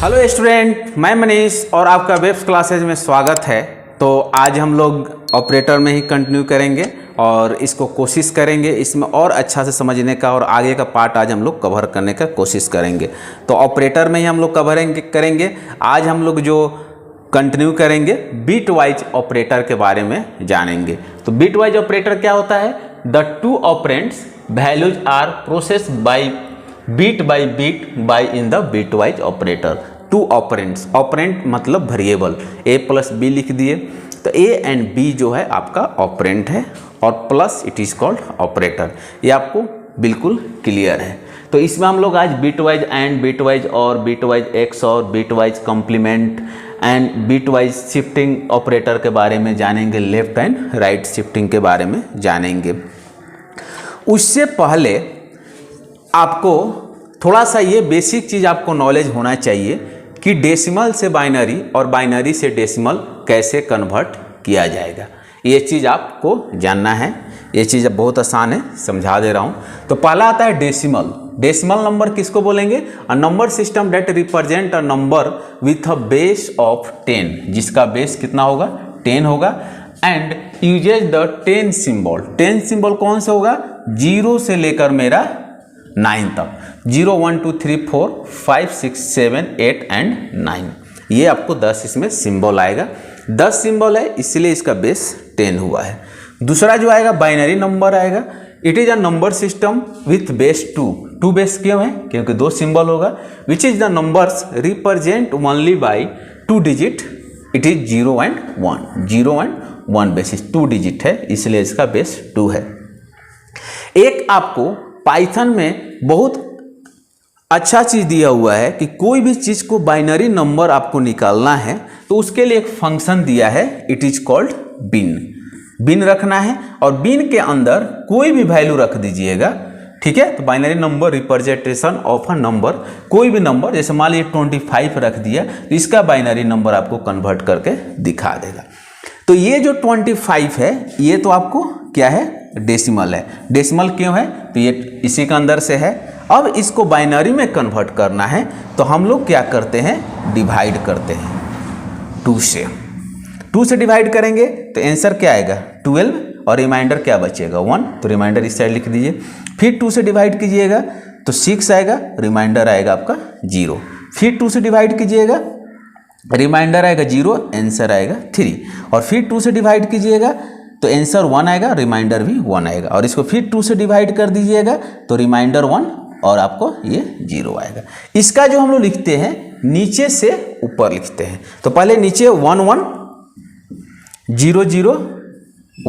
Hello student, मैं मनीष और आपका वेब्स क्लासेज में स्वागत है। तो आज हम लोग ऑपरेटर में ही कंटिन्यू करेंगे और इसको कोशिश करेंगे इसमें और अच्छा से समझने का, और आगे का पार्ट आज हम लोग कवर करने का कोशिश करेंगे। तो ऑपरेटर में ही हम लोग करेंगे। आज हम लोग जो कंटिन्यू करेंगे बीट वाइज ऑपरेटर के बारे में जानेंगे। तो बीट वाइज ऑपरेटर क्या होता है? The two operands values are process by bit by in the bitwise operator. Two operands, operand मतलब वेरिएबल, ए प्लस बी लिख दिए तो ए एंड बी जो है आपका ऑपरेंड है और plus it is called operator. ये आपको बिल्कुल क्लियर है। तो इसमें हम लोग आज bitwise and, bitwise or, bitwise XOR, bitwise complement and bitwise shifting operator के बारे में जानेंगे, लेफ्ट एंड राइट शिफ्टिंग के बारे में जानेंगे। उससे पहले आपको थोड़ा सा ये बेसिक चीज़ आपको नॉलेज होना चाहिए कि डेसिमल से बाइनरी और बाइनरी से डेसिमल कैसे कन्वर्ट किया जाएगा। ये चीज़ आपको जानना है। ये चीज़ बहुत आसान है, समझा दे रहा हूँ। तो पहला आता है डेसिमल। डेसिमल नंबर किसको बोलेंगे? A number system that represent a number with a base of 10, जिसका बेस कितना होगा? 10 होगा। And uses the 10 symbol. 10 symbol कौन सा होगा? 0 से लेकर मेरा 9 तक, 0 1 2 3 4 5 6 7 8 एंड 9। ये आपको 10 इसमें सिंबल आएगा। 10 सिंबल है इसलिए इसका बेस 10 हुआ है। दूसरा जो आएगा बाइनरी नंबर आएगा। It is a number system with base 2। 2 base क्यों है? क्योंकि 2 सिंबल होगा। Which is the numbers represent only by 2 digit. It is 0 and 1। 0 and 1 basis 2 digit है इसलिए इसका बेस 2 है। एक आपको पाइथन में बहुत अच्छा चीज़ दिया हुआ है कि कोई भी चीज़ को बाइनरी नंबर आपको निकालना है तो उसके लिए एक फंक्शन दिया है, इट इज कॉल्ड बिन। बिन रखना है और बिन के अंदर कोई भी वैल्यू रख दीजिएगा, ठीक है। तो binary number representation of a number, कोई भी नंबर, जैसे मान लीजिए 25 रख दिया तो इसका बाइनरी नंबर आपको कन्वर्ट करके दिखा देगा। तो ये जो 25 है ये तो आपको क्या है? डेसिमल है। डेसिमल क्यों है? तो ये इसी के अंदर से है। अब इसको बाइनरी में कन्वर्ट करना है तो हम लोग क्या करते हैं? डिवाइड करते हैं 2 से। 2 से डिवाइड करेंगे तो आंसर क्या आएगा? 12 और रिमाइंडर क्या बचेगा? 1। तो रिमाइंडर इस साइड लिख दीजिए। फिर 2 से डिवाइड कीजिएगा तो 6 आएगा, रिमाइंडर आएगा आपका 0। फिर 2 से डिवाइड कीजिएगा, रिमाइंडर आएगा 0, आंसर आएगा 3। और फिर 2 से डिवाइड कीजिएगा तो आंसर 1 आएगा, रिमाइंडर भी 1 आएगा। और इसको फिर 2 से डिवाइड कर दीजिएगा तो रिमाइंडर 1 और आपको ये 0 आएगा। इसका जो हम लोग लिखते हैं नीचे से ऊपर लिखते हैं। तो पहले नीचे 1 1 0 0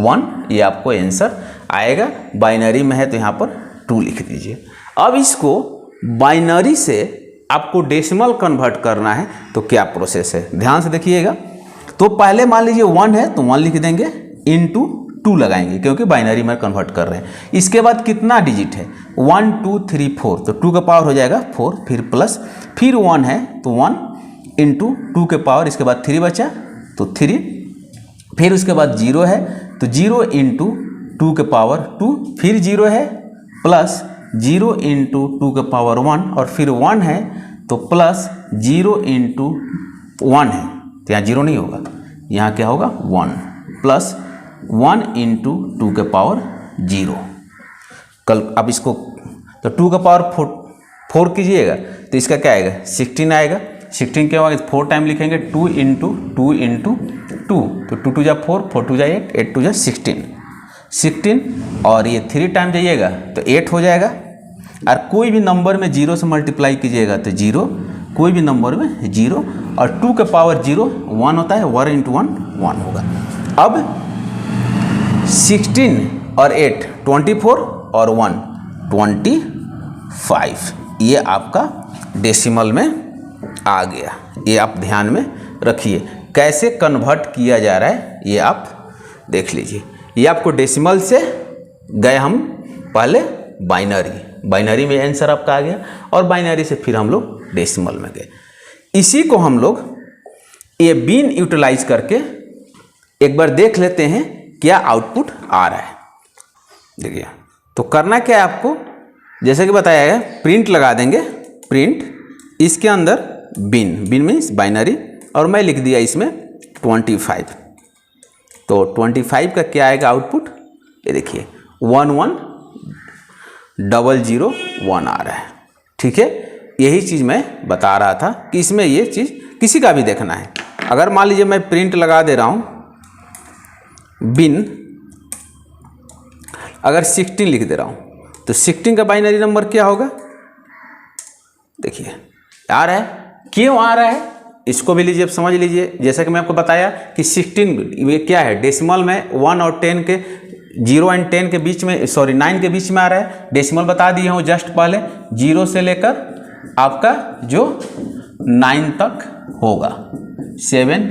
1, ये आपको आंसर आएगा। बाइनरी में है तो यहाँ पर 2 लिख दीजिए। अब इसको बाइनरी से आपको डेसिमल कन्वर्ट करना है तो क्या प्रोसेस है? ध्यान से देखिएगा। तो पहले मान लीजिए 1 है तो 1 लिख देंगे, इंटू 2 लगाएंगे क्योंकि बाइनरी में कन्वर्ट कर रहे हैं। इसके बाद कितना डिजिट है? 1 2 3 4, तो 2 का पावर हो जाएगा 4, फिर प्लस, फिर 1 है तो 1 इंटू 2 के पावर, इसके बाद 3 बचा तो 3, फिर उसके बाद 0 है तो 0 इंटू 2 के पावर 2, फिर 0 है प्लस 0 इंटू 2 के पावर 1, और फिर 1 है तो प्लस 0 इंटू 1 है तो यहाँ 0 नहीं होगा, यहाँ क्या होगा? 1 प्लस 1 इंटू 2 के पावर 0। कल अब इसको तो 2 का पावर 4 कीजिएगा तो इसका क्या आएगा? 16 आएगा। 16 क्या होगा? 4 टाइम लिखेंगे, 2 इंटू 2 इंटू 2, तो 2 2 जा 4, 4 2 जा 8, 8 2 जा 16, और ये 3 टाइम जाइएगा तो 8 हो जाएगा। और कोई भी नंबर में 0 से मल्टीप्लाई कीजिएगा तो 0, कोई भी नंबर में 0, और 2 के पावर 0 1 होता है, 1 इंटू 1 1 होगा। अब 16 और 8 24 और 1 25, ये आपका डेसिमल में आ गया। ये आप ध्यान में रखिए। कैसे कन्वर्ट किया जा रहा है ये आप देख लीजिए। ये आपको डेसिमल से गए हम पहले बाइनरी में आंसर आपका आ गया, और बाइनरी से फिर हम लोग डेसिमल में गए। इसी को हम लोग ये बिन यूटिलाइज करके एक बार देख लेते हैं क्या आउटपुट आ रहा है। देखिए, तो करना क्या है आपको, जैसे कि बताया है, प्रिंट लगा देंगे। प्रिंट इसके अंदर बिन मीन्स बाइनरी, और मैं लिख दिया इसमें 25। तो 25 का क्या आएगा आउटपुट, ये देखिए 11001 आ रहा है। ठीक है, यही चीज़ मैं बता रहा था कि इसमें ये चीज़ किसी का भी देखना है। अगर मान लीजिए मैं प्रिंट लगा दे रहा हूँ बिन, अगर 16 लिख दे रहा हूँ तो 16 का बाइनरी नंबर क्या होगा, देखिए आ रहा है। क्यों आ रहा है इसको भी लीजिए, अब समझ लीजिए। जैसा कि मैं आपको बताया कि 16 ये क्या है, डेसिमल में 1 और 10 के 0 एंड 10 के बीच में, सॉरी 9 के बीच में आ रहा है। डेसिमल बता दिए हूँ जस्ट पहले, 0 से लेकर आपका जो 9 तक होगा, 7,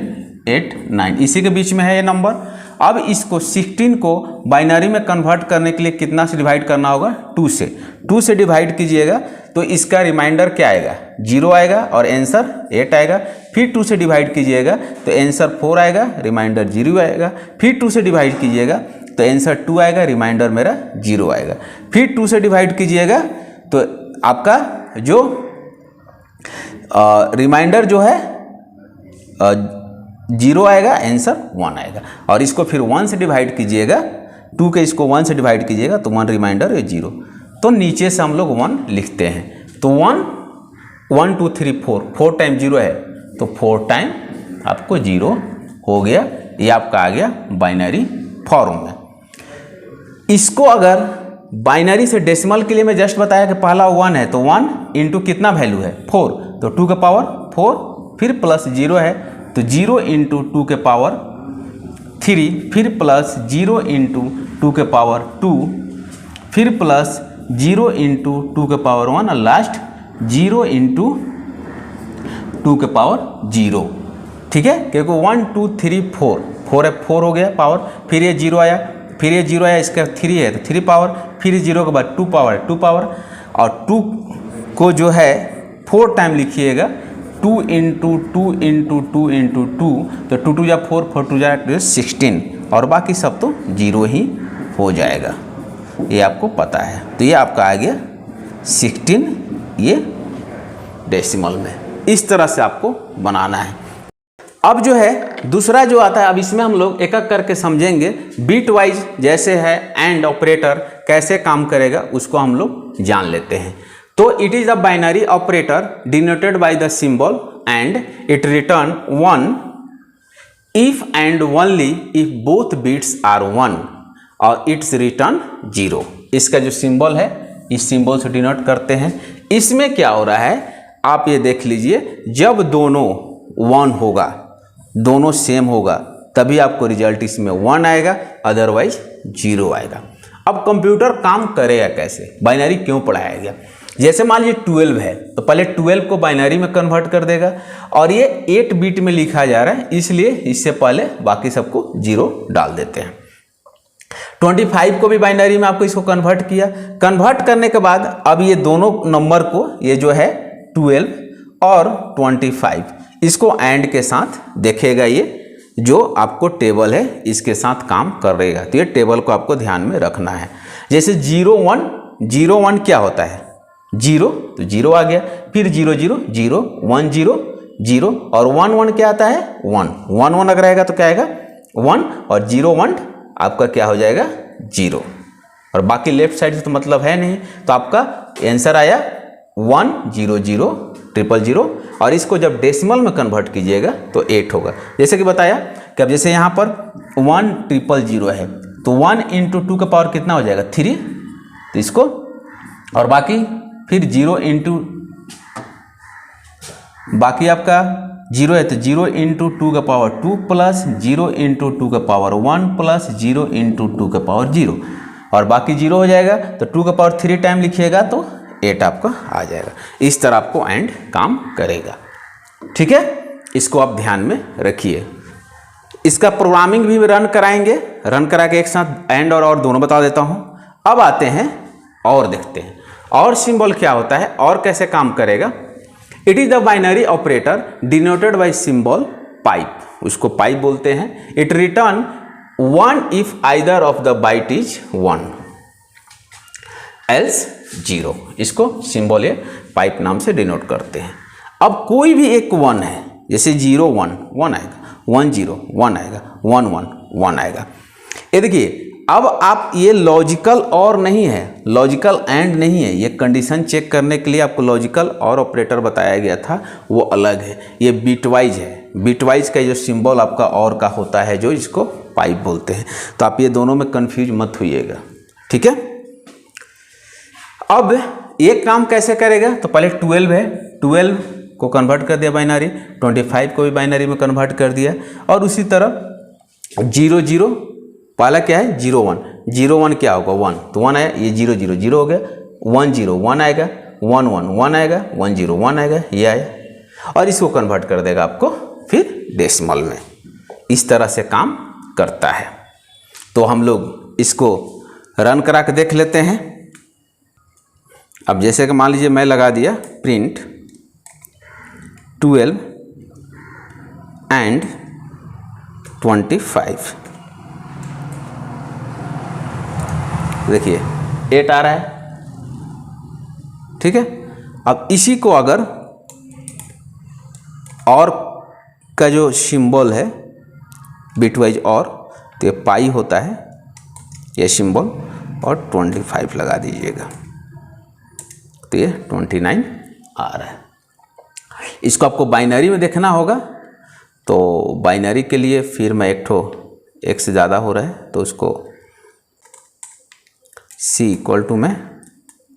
8, 9 इसी के बीच में है ये नंबर। अब इसको 16 को बाइनरी में कन्वर्ट करने के लिए कितना से डिवाइड करना होगा, 2 से। 2 से डिवाइड कीजिएगा तो इसका रिमाइंडर क्या आएगा, 0 आएगा और आंसर 8 आएगा। फिर 2 से डिवाइड कीजिएगा तो आंसर 4 आएगा, रिमाइंडर 0 आएगा। फिर 2 से डिवाइड कीजिएगा तो आंसर 2 आएगा, रिमाइंडर मेरा 0 आएगा। फिर 2 से डिवाइड कीजिएगा तो आपका जो रिमाइंडर जो है 0 आएगा, आंसर 1 आएगा। और इसको फिर 1 से डिवाइड कीजिएगा, 2 के इसको 1 से डिवाइड कीजिएगा तो 1 रिमाइंडर है 0। तो नीचे से हम लोग 1 लिखते हैं। तो 1 1 2 3 4 टाइम 0 है तो 4 टाइम आपको 0 हो गया। ये आपका आ गया बाइनरी फॉर्म में। इसको अगर बाइनरी से डेसिमल के लिए मैं जस्ट बताया कि पहला 1 है तो 1 इंटू कितना वैल्यू है, 4, तो 2 के पावर 4, फिर प्लस 0 है तो 0 इंटू 2 के पावर 3, फिर प्लस 0 इंटू 2 के पावर 2, फिर प्लस 0 इंटू 2 के पावर 1 और लास्ट 0 इंटू 2 के पावर 0। ठीक है, क्योंकि 1 2 3 4 है, 4 हो गया पावर, फिर ये 0 आया, फिर ये 0 आया, इसका 3 है तो 3 पावर, फिर 0 के बाद 2 पावर, और 2 को जो है 4 टाइम लिखिएगा, 2 इंटू 2 इंटू 2 इंटू 2, तो 2 2 जा 4, 4 2 जा 16, और बाकी सब तो 0 ही हो जाएगा, ये आपको पता है। तो ये आपका आ गया 16, ये डेसिमल में। इस तरह से आपको बनाना है। अब जो है दूसरा जो आता है, अब इसमें हम लोग एक एक करके समझेंगे। बीट वाइज जैसे है एंड ऑपरेटर कैसे काम करेगा उसको हम लोग जान लेते हैं। तो it is a binary operator denoted by the symbol and it return 1 if and only if both bits are 1 और इट्स रिटर्न 0। इसका जो सिंबल है इस सिंबल से डिनोट करते हैं। इसमें क्या हो रहा है आप ये देख लीजिए, जब दोनों 1 होगा, दोनों सेम होगा, तभी आपको रिजल्ट इसमें 1 आएगा, अदरवाइज 0 आएगा। अब कंप्यूटर काम करेगा कैसे, बाइनरी क्यों पढ़ाया गया। जैसे मान लीजिए 12 है तो पहले 12 को बाइनरी में कन्वर्ट कर देगा, और ये 8 बिट में लिखा जा रहा है इसलिए इससे पहले बाकी सबको 0 डाल देते हैं। 25 को भी बाइनरी में आपको इसको कन्वर्ट किया, कन्वर्ट करने के बाद अब ये दोनों नंबर को, ये जो है 12 और 25, इसको एंड के साथ देखेगा। ये जो आपको टेबल है इसके साथ काम करेगा, तो ये टेबल को आपको ध्यान में रखना है। जैसे 0 1 क्या होता है, 0 तो 0 आ गया, फिर 0 0 0 1 0 0 और 1 1 क्या आता है 1 1 1 अगर रहेगा तो क्या आएगा 1 और 0 1 आपका क्या हो जाएगा 0, और बाकी लेफ्ट साइड से तो मतलब है नहीं, तो आपका आंसर आया 1 0 0 0 0, और इसको जब डेसिमल में कन्वर्ट कीजिएगा तो 8 होगा। जैसे कि बताया कि अब जैसे यहाँ पर 1 0 0 है तो 1 इंटू 2 का पावर कितना हो जाएगा 3, तो इसको, और बाकी फिर 0 इंटू, बाकी आपका 0 है तो 0 इंटू 2 का पावर 2 प्लस 0 इंटू 2 का पावर 1 प्लस 0 इंटू 2 का पावर 0, और बाकी 0 हो जाएगा तो 2 का पावर 3 टाइम लिखिएगा तो 8 आपका आ जाएगा। इस तरह आपको एंड काम करेगा। ठीक है, इसको आप ध्यान में रखिए। इसका प्रोग्रामिंग भी रन कराएंगे, रन करा के एक साथ एंड और दोनों बता देता हूं। अब आते हैं और देखते हैं और सिंबल क्या होता है और कैसे काम करेगा। It is the binary operator denoted by symbol pipe, उसको पाइप बोलते हैं। It return 1 if either of the byte is 1 else 0, इसको सिंबल ये पाइप नाम से डिनोट करते हैं। अब कोई भी एक 1 है, जैसे 0 1 1 आएगा, 1 0 1 आएगा, 1 1 1 आएगा। ये देखिए, अब आप ये लॉजिकल और नहीं है, लॉजिकल एंड नहीं है, ये कंडीशन चेक करने के लिए आपको लॉजिकल और ऑपरेटर बताया गया था, वो अलग है। ये बिटवाइज है, बिटवाइज का जो सिंबल आपका और का होता है, जो इसको पाइप बोलते हैं। तो आप ये दोनों में कंफ्यूज मत होइएगा, ठीक है। अब ये काम कैसे करेगा, तो पहले 12 है, 12 को कन्वर्ट कर दिया बाइनरी, 25 को भी बाइनरी में कन्वर्ट कर दिया, और उसी तरह 0 0, पहला क्या है 0 1, 0 1 क्या होगा 1, तो 1 आया, ये 0 0 0 हो गया, 1 0 1 आएगा, 1 1 1 आएगा, 1 0 1 आएगा, ये आया, और इसको कन्वर्ट कर देगा आपको फिर डेसिमल में। इस तरह से काम करता है। तो हम लोग इसको रन करा के देख लेते हैं। अब जैसे कि मान लीजिए मैं लगा दिया प्रिंट 12 एंड 25, देखिए 8 आ रहा है, ठीक है। अब इसी को अगर और का जो सिंबल है बिटवाइज और, तो ये पाई होता है ये सिंबल, और 25 लगा दीजिएगा, तो ये 29 आ रहा है। इसको आपको बाइनरी में देखना होगा, तो बाइनरी के लिए फिर मैं एक से ज़्यादा हो रहा है तो उसको C = मैं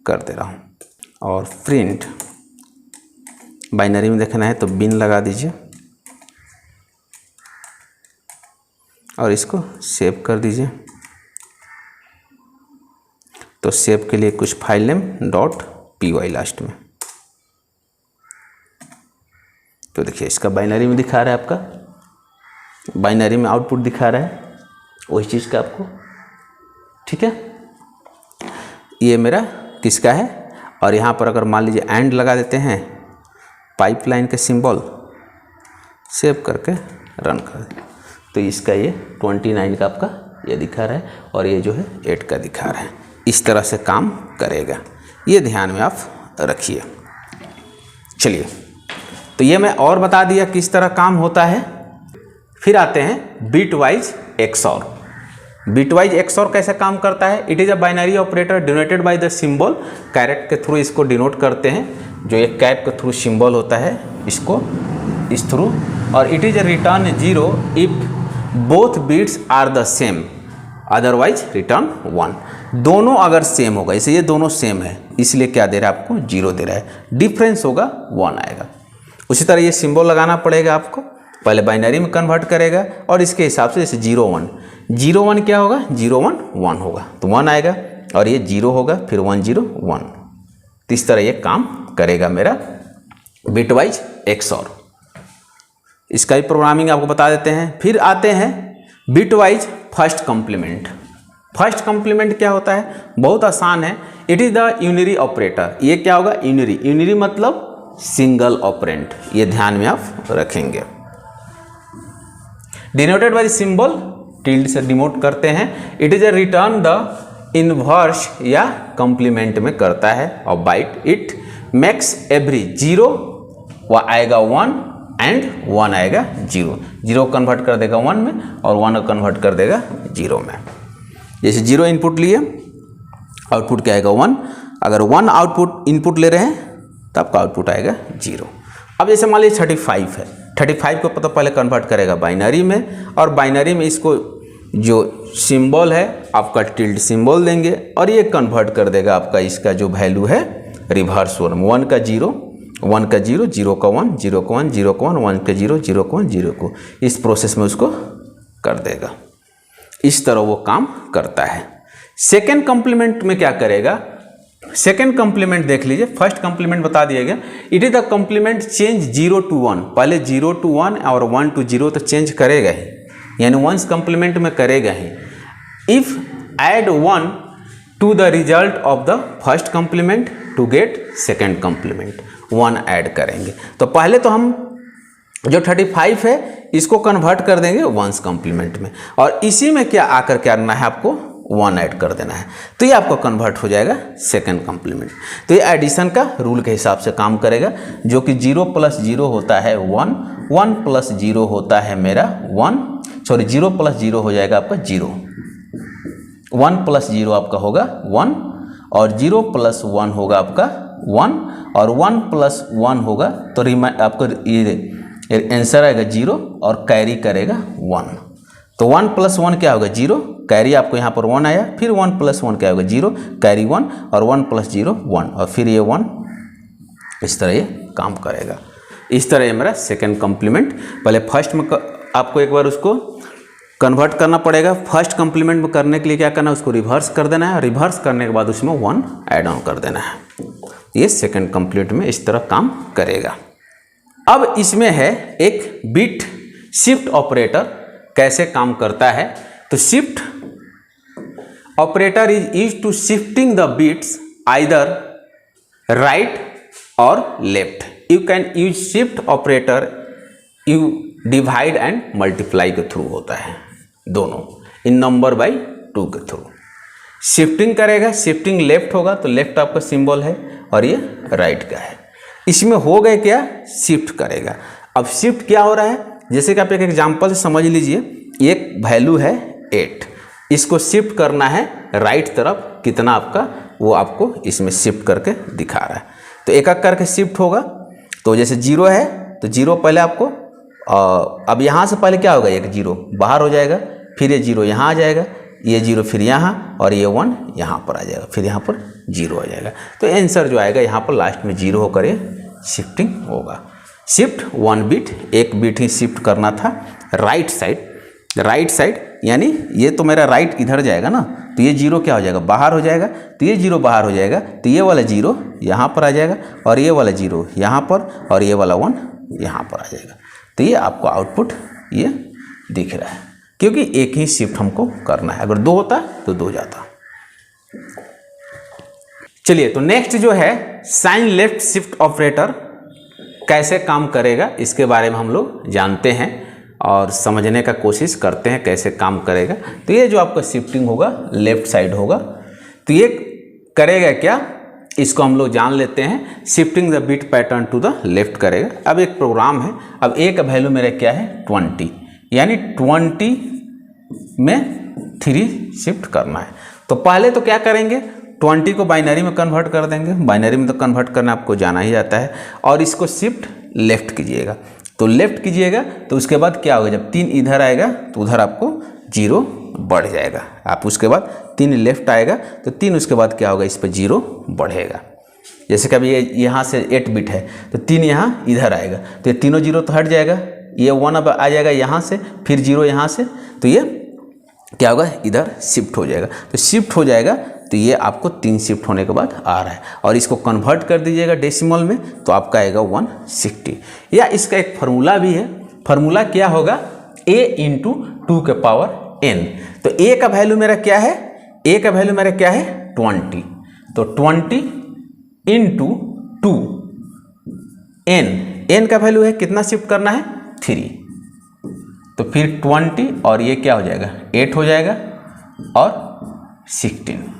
कर दे रहा हूँ, और प्रिंट बाइनरी में देखना है तो बिन लगा दीजिए, और इसको सेव कर दीजिए। तो सेव के लिए कुछ फाइल नेम .py लास्ट में, तो देखिए इसका बाइनरी में दिखा रहा है, आपका बाइनरी में आउटपुट दिखा रहा है वही चीज़ का आपको, ठीक है। ये मेरा किसका है, और यहाँ पर अगर मान लीजिए एंड लगा देते हैं, पाइपलाइन के सिंबल सेव करके रन कर दें, तो इसका ये 29 का आपका ये दिखा रहा है, और ये जो है 8 का दिखा रहा है। इस तरह से काम करेगा, ये ध्यान में आप रखिए। चलिए, तो ये मैं और बता दिया किस तरह काम होता है। फिर आते हैं बिटवाइज XOR। बिटवाइज XOR कैसे काम करता है, it is a binary operator denoted by the symbol caret के थ्रू, इसको डिनोट करते हैं, जो एक कैरेट के थ्रू सिंबल होता है इसको इस थ्रू, और it is a return 0 if both bits are the same, otherwise return 1। दोनों अगर सेम होगा, इसे ये दोनों सेम है इसलिए क्या दे रहा है आपको 0 दे रहा है, डिफरेंस होगा 1 आएगा। उसी तरह ये सिंबल लगाना पड़ेगा आपको, पहले बाइनरी में कन्वर्ट करेगा, और इसके हिसाब से जैसे 0 1 0 1 क्या होगा 0 1 1 होगा, तो 1 आएगा, और ये 0 होगा फिर 1 0 1। तो इस तरह ये काम करेगा मेरा बिटवाइज XOR। इसका भी प्रोग्रामिंग आपको बता देते हैं। फिर आते हैं bitwise first complement. First complement क्या होता है, बहुत आसान है, it is the unary operator. ये क्या होगा यूनिरी, यूनिरी मतलब सिंगल ऑपरेंट, ये ध्यान में आप रखेंगे। डिनोटेड बाय सिंबल, टिल्ड से डिनोट करते हैं। It is a return the inverse या कॉम्प्लीमेंट में करता है, और बाइट इट मेक्स एवरी 0 वह आएगा 1 एंड 1 आएगा 0, 0 कन्वर्ट कर देगा 1 में, और 1 कन्वर्ट कर देगा 0 में। जैसे 0 इनपुट लिए, आउटपुट क्या आएगा 1, अगर 1 आउटपुट इनपुट ले रहे हैं तो आपका आउटपुट आएगा 0। अब जैसे मान लीजिए 35 है, 35 को तो पहले कन्वर्ट करेगा बाइनरी में, और बाइनरी में इसको जो सिंबल है आपका टिल्ड सिंबल देंगे, और ये कन्वर्ट कर देगा आपका इसका जो वैल्यू है रिवर्स 1 का 0 1 का 0 0 का 1 0 का 1 0 का 1 1 का 0 0 का 1 0 को, इस प्रोसेस में उसको कर देगा। इस तरह वो काम करता है। सेकेंड कॉम्प्लीमेंट में क्या करेगा, सेकेंड कॉम्प्लीमेंट देख लीजिए, फर्स्ट कॉम्प्लीमेंट बता दिया गया, it is the complement change 0 to 1, पहले 0 to 1 और 1 to 0 तो चेंज करेगा ही, यानी वंस कॉम्प्लीमेंट में करेगा ही। If add 1 to the result of the first complement to get second complement, 1 add करेंगे। तो पहले तो हम जो 35 है इसको कन्वर्ट कर देंगे वंस कॉम्प्लीमेंट में, और इसी में क्या आकर क्या करना है आपको 1 ऐड कर देना है, तो ये आपको कन्वर्ट हो जाएगा सेकंड कॉम्प्लीमेंट। तो ये एडिशन का रूल के हिसाब से काम करेगा, जो कि 0 + 0 होता है 1, 1 + 0 होता है मेरा 1, सॉरी 0 + 0 हो जाएगा आपका 0, 1 + 0 आपका होगा 1, और 0 + 1 होगा आपका 1, और 1 + 1 होगा तो आपको ये आंसर आएगा 0 और कैरी करेगा 1। तो 1 + 1 क्या होगा 0, कैरी आपको यहाँ पर 1 आया, फिर 1 + 1 क्या होगा 0, कैरी 1, और 1 + 0 1, और फिर ये 1, इस तरह ये काम करेगा। इस तरह ये मेरा सेकंड कॉम्प्लीमेंट। पहले फर्स्ट में आपको एक बार उसको कन्वर्ट करना पड़ेगा, फर्स्ट कॉम्प्लीमेंट में करने के लिए क्या करना है, उसको रिवर्स कर देना है, रिवर्स करने के बाद उसमें 1 ऐड ऑन कर देना है। ये सेकंड कॉम्प्लीमेंट में इस तरह काम करेगा। अब इसमें है एक बिट शिफ्ट ऑपरेटर कैसे काम करता है। तो shift operator is used to shifting the bits either right और left. You can use shift operator, you divide and multiply के थ्रू होता है, दोनों इन नंबर बाई 2 के थ्रू शिफ्टिंग करेगा। शिफ्टिंग लेफ्ट होगा तो लेफ्ट आपका सिंबल है, और ये राइट का है। इसमें हो गए क्या, शिफ्ट करेगा। अब शिफ्ट क्या हो रहा है, जैसे कि आप एक एग्जांपल से समझ लीजिए, एक वैल्यू है 8, इसको शिफ्ट करना है राइट तरफ, कितना आपका वो आपको इसमें शिफ्ट करके दिखा रहा है। तो एक एक करके शिफ्ट होगा। तो जैसे 0 है तो 0 पहले आपको, अब यहाँ से पहले क्या होगा, एक 0 बाहर हो जाएगा, फिर ये 0 यहाँ आ जाएगा, ये 0 फिर यहाँ, और ये 1 यहाँ पर आ जाएगा, फिर यहाँ पर 0 आ जाएगा। तो आंसर जो आएगा यहाँ पर लास्ट में 0 होकर ये शिफ्टिंग होगा। शिफ्ट 1 बिट, एक बिट ही शिफ्ट करना था राइट साइड। राइट साइड यानी ये तो मेरा राइट इधर जाएगा ना, तो ये 0 क्या हो जाएगा, बाहर हो जाएगा, तो ये 0 बाहर हो जाएगा, तो ये वाला 0 यहाँ पर आ जाएगा, और ये वाला 0 यहाँ पर, और ये वाला 1 यहाँ पर आ जाएगा। तो ये आपको आउटपुट ये दिख रहा है, क्योंकि एक ही शिफ्ट हमको करना है। अगर 2 होता तो 2 जाता। चलिए, तो नेक्स्ट जो है साइन लेफ्ट शिफ्ट ऑपरेटर कैसे काम करेगा, इसके बारे में हम लोग जानते हैं और समझने का कोशिश करते हैं कैसे काम करेगा। तो ये जो आपका शिफ्टिंग होगा लेफ्ट साइड होगा, तो ये करेगा क्या, इसको हम लोग जान लेते हैं। Shifting the bit pattern to the left करेगा। अब एक प्रोग्राम है, अब ए का वैल्यू मेरा क्या है 20, यानी 20 में 3 शिफ्ट करना है। तो पहले तो क्या करेंगे, 20 को बाइनरी में कन्वर्ट कर देंगे। बाइनरी में तो कन्वर्ट करना आपको जाना ही जाता है, और इसको शिफ्ट लेफ्ट कीजिएगा। तो लेफ्ट कीजिएगा तो उसके बाद क्या होगा, जब 3 इधर आएगा तो उधर आपको 0 बढ़ जाएगा। आप उसके बाद 3 लेफ्ट आएगा तो 3 उसके बाद क्या होगा, इस पर 0 बढ़ेगा। जैसे कभी ये यहाँ से 8 बिट है तो 3 यहाँ इधर आएगा तो ये तीनों 0 तो हट जाएगा, ये 1 अब आ जाएगा यहाँ से, फिर 0 यहाँ से, तो ये क्या होगा, इधर शिफ्ट हो जाएगा। तो शिफ्ट हो जाएगा तो ये आपको 3 शिफ्ट होने के बाद आ रहा है, और इसको कन्वर्ट कर दीजिएगा डेसिमल में तो आपका आएगा 160। या इसका एक फार्मूला भी है, फार्मूला क्या होगा, a × 2 के पावर n। तो a का वैल्यू मेरा क्या है, a का वैल्यू मेरा क्या है 20, तो 20 × 2 n का वैल्यू है कितना शिफ्ट करना है 3, तो फिर 20 और ये क्या हो जाएगा 8 हो जाएगा और 16।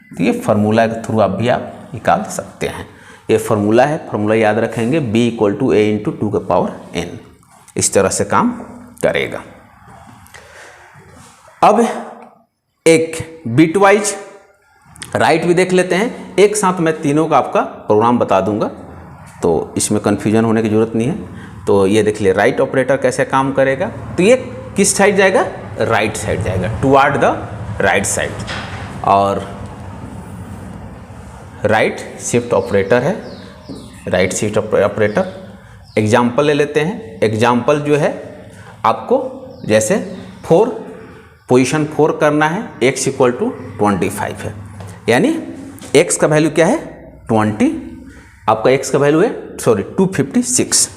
तो ये फार्मूला के थ्रू आप भी आप निकाल सकते हैं। ये फार्मूला है, फार्मूला याद रखेंगे, b = a × 2 के पावर n। इस तरह से काम करेगा। अब एक बिट वाइज राइट भी देख लेते हैं। एक साथ मैं तीनों का आपका प्रोग्राम बता दूंगा, तो इसमें कन्फ्यूजन होने की जरूरत नहीं है। तो ये देख लिए राइट ऑपरेटर कैसे काम करेगा। तो ये किस साइड जाएगा, राइट साइड जाएगा, टुवर्ड द राइट साइड। और राइट शिफ्ट ऑपरेटर है, राइट शिफ्ट ऑपरेटर। एग्जाम्पल ले लेते हैं। एग्जाम्पल जो है आपको जैसे 4 पोजीशन 4 करना है, x = 25 है, यानी x का वैल्यू क्या है 20, आपका x का वैल्यू है 256।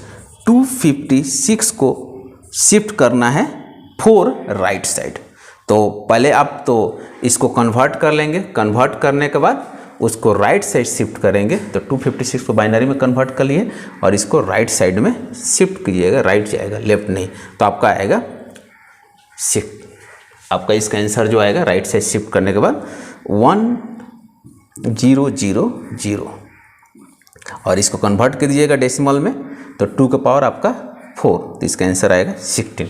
256 को शिफ्ट करना है 4 राइट साइड। तो पहले आप तो इसको कन्वर्ट कर लेंगे, कन्वर्ट करने के बाद उसको राइट साइड शिफ्ट करेंगे। तो 256 को बाइनरी में कन्वर्ट कर लिए और इसको राइट साइड में शिफ्ट कीजिएगा, राइट जाएगा लेफ्ट नहीं, तो आपका आएगा आपका इसका आंसर जो आएगा राइट साइड शिफ्ट करने के बाद 1000 और इसको कन्वर्ट कर दीजिएगा डेसिमल में तो 2 का पावर आपका 4, तो इसका आंसर आएगा 16।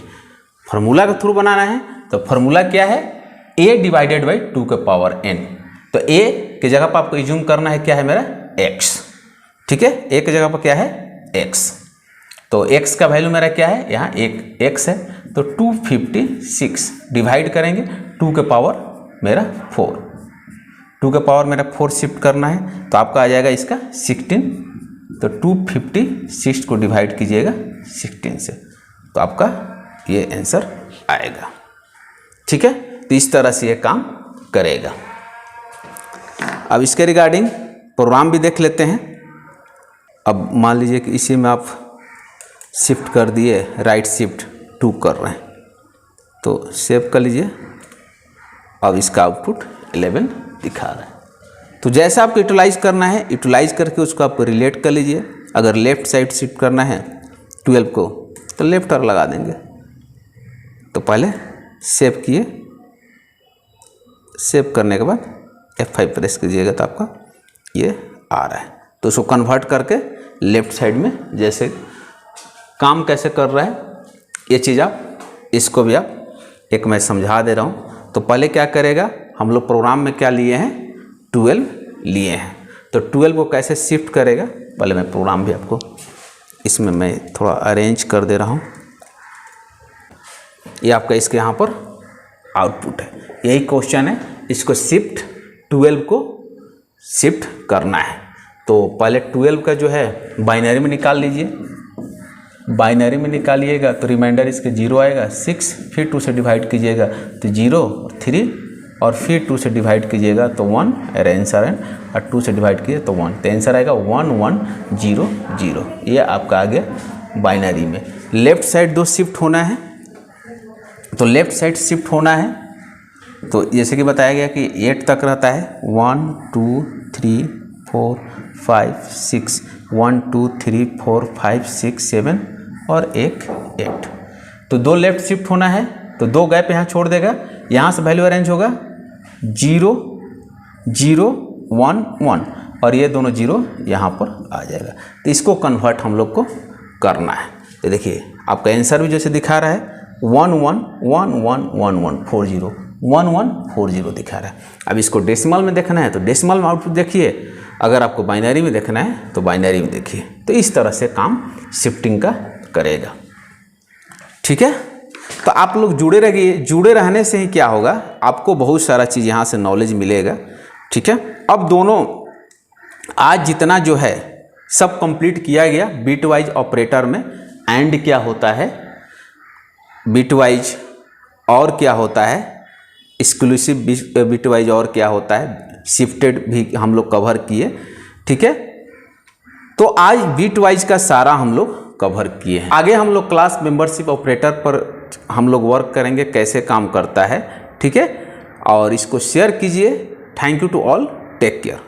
फार्मूला के थ्रू बनाना है तो फार्मूला क्या है, a डिवाइडेड बाई 2 का पावर n। तो a की जगह पर आपको इज्यूम करना है क्या है मेरा x, ठीक है, a की जगह पर क्या है x। तो x का वैल्यू मेरा क्या है, यहाँ एक x है तो 256 डिवाइड करेंगे 2 के पावर मेरा 4, 2 के पावर मेरा 4 शिफ्ट करना है तो आपका आ जाएगा इसका 16। तो 256 को डिवाइड कीजिएगा 16 से तो आपका ये आंसर आएगा, ठीक है। तो इस तरह से ये काम करेगा। अब इसके रिगार्डिंग प्रोग्राम भी देख लेते हैं। अब मान लीजिए कि इसी में आप शिफ्ट कर दिए, राइट शिफ्ट 2 कर रहे हैं तो सेव कर लीजिए। अब इसका आउटपुट 11 दिखा रहा है। तो जैसा आपको यूटिलाइज करना है, यूटिलाइज करके उसको आप रिलेट कर लीजिए। अगर लेफ्ट साइड शिफ्ट करना है 12 को तो लेफ्ट और लगा देंगे। तो पहले सेव किए, सेव करने के बाद F5 प्रेस कीजिएगा तो आपका ये आ रहा है। तो उसको कन्वर्ट करके लेफ्ट साइड में जैसे काम कैसे कर रहा है ये चीज़ आप इसको भी आप एक मैं समझा दे रहा हूँ। तो पहले क्या करेगा, हम लोग प्रोग्राम में क्या लिए हैं 12 लिए हैं, तो 12 को कैसे शिफ्ट करेगा पहले मैं प्रोग्राम भी आपको इसमें मैं थोड़ा अरेंज कर दे रहा हूँ। ये आपका इसके यहाँ पर आउटपुट है, यही क्वेश्चन है, इसको शिफ्ट 12 को शिफ्ट करना है। तो पहले 12 का जो है बाइनरी में निकाल लीजिए, बाइनरी में निकालिएगा तो रिमाइंडर इसके 0 आएगा, 6 फिर 2 से डिवाइड कीजिएगा तो 0 और 3 और फिर 2 से डिवाइड कीजिएगा तो 1 आंसर है, और 2 से डिवाइड कीजिए तो 1, तो आंसर आएगा 1100। ये आपका आ गया बाइनरी में। लेफ्ट साइड 2 शिफ्ट होना है तो लेफ्ट साइड शिफ्ट होना है तो जैसे कि बताया गया कि 8 तक रहता है, 1 2 3 4 5 6, 1 2 3 4 5 6 7 और 1 8। तो 2 लेफ्ट शिफ्ट होना है तो 2 गैप यहाँ छोड़ देगा, यहाँ से वैल्यू अरेंज होगा 0 0 1 1 और ये दोनों 0 यहाँ पर आ जाएगा। तो इसको कन्वर्ट हम लोग को करना है। तो देखिए आपका आंसर भी जैसे दिखा रहा है 111140 दिखा रहा है। अब इसको डेसिमल में देखना है तो डेसिमल में आउटपुट देखिए, अगर आपको बाइनरी में देखना है तो बाइनरी में देखिए। तो इस तरह से काम शिफ्टिंग का करेगा, ठीक है। तो आप लोग जुड़े रहिए, जुड़े रहने से ही क्या होगा, आपको बहुत सारा चीज़ यहाँ से नॉलेज मिलेगा, ठीक है। अब दोनों आज जितना जो है सब कंप्लीट किया गया बिट वाइज ऑपरेटर में। एंड क्या होता है, बिट वाइज और क्या होता है, एक्सक्लूसिव बिट वाइज और क्या होता है, शिफ्टेड भी हम लोग कवर किए, ठीक है। तो आज बिट वाइज का सारा हम लोग कवर किए हैं। आगे हम लोग क्लास मेंबरशिप ऑपरेटर पर हम लोग वर्क करेंगे, कैसे काम करता है, ठीक है। और इसको शेयर कीजिए। Thank you to all, take care.